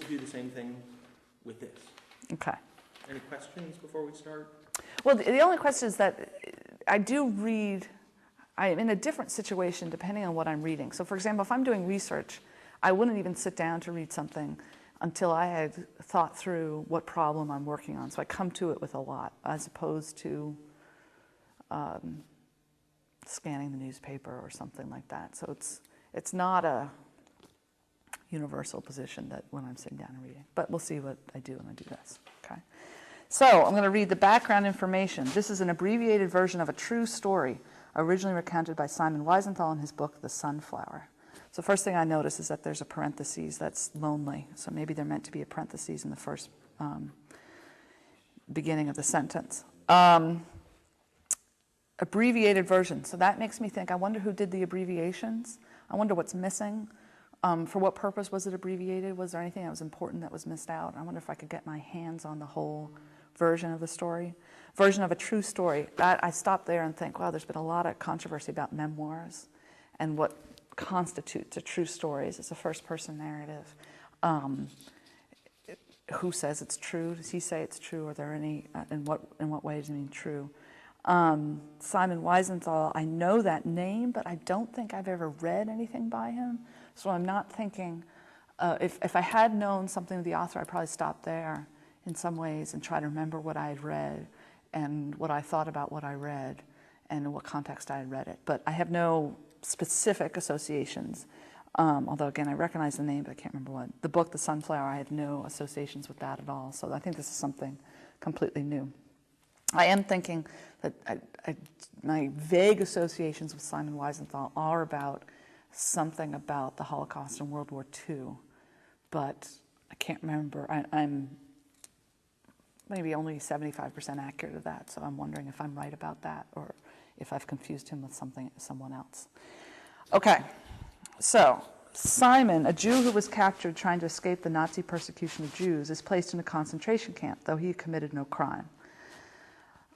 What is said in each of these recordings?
do the same thing with this. Okay. Any questions before we start? Well, the only question is that I do read, I'm in a different situation depending on what I'm reading. So for example, if I'm doing research, I wouldn't even sit down to read something until I had thought through what problem I'm working on. So I come to it with a lot, as opposed to scanning the newspaper or something like that. So it's not a universal position that when I'm sitting down and reading. But we'll see what I do when I do this. Okay. So I'm going to read the background information. This is an abbreviated version of a true story, originally recounted by Simon Wiesenthal in his book, The Sunflower. So first thing I notice is that there's a parenthesis that's lonely. So maybe they're meant to be a parenthesis in the first beginning of the sentence. Abbreviated version. So that makes me think, I wonder who did the abbreviations. I wonder what's missing. For what purpose was it abbreviated? Was there anything that was important that was missed out? I wonder if I could get my hands on the whole version of the story. Version of a true story. That I stop there and think, wow, there's been a lot of controversy about memoirs and what constitutes a true story. Is it a first-person narrative? Who says it's true? Does he say it's true? Are there any? In what way does it mean true? Simon Wiesenthal, I know that name, but I don't think I've ever read anything by him. So I'm not thinking, if I had known something of the author, I'd probably stop there in some ways and try to remember what I had read and what I thought about what I read and in what context I had read it. But I have no specific associations, although again, I recognize the name, but I can't remember what. The book, The Sunflower, I have no associations with that at all. So I think this is something completely new. I am thinking that my vague associations with Simon Wiesenthal are about something about the Holocaust and World War II, but I can't remember. I'm maybe only 75% accurate of that, so I'm wondering if I'm right about that or if I've confused him with someone else. Okay, so Simon, a Jew who was captured trying to escape the Nazi persecution of Jews, is placed in a concentration camp, though he committed no crime.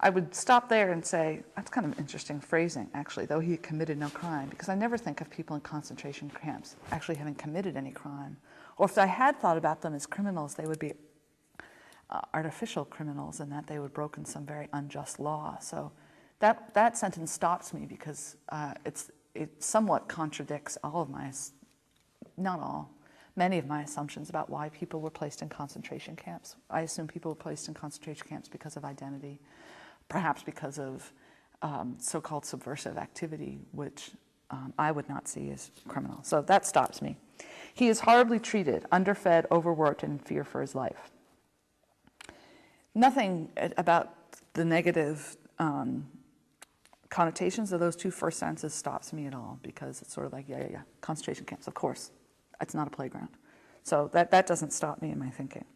I would stop there and say, that's kind of interesting phrasing, actually, though he committed no crime, because I never think of people in concentration camps actually having committed any crime. Or if I had thought about them as criminals, they would be artificial criminals in that they would have broken some very unjust law. So that sentence stops me because it somewhat contradicts all of my, not all, many of my assumptions about why people were placed in concentration camps. I assume people were placed in concentration camps because of identity, perhaps because of so-called subversive activity, which I would not see as criminal. So that stops me. He is horribly treated, underfed, overworked, and in fear for his life. Nothing about the negative connotations of those two first sentences stops me at all, because it's sort of like, yeah, concentration camps, of course. It's not a playground. So that doesn't stop me in my thinking.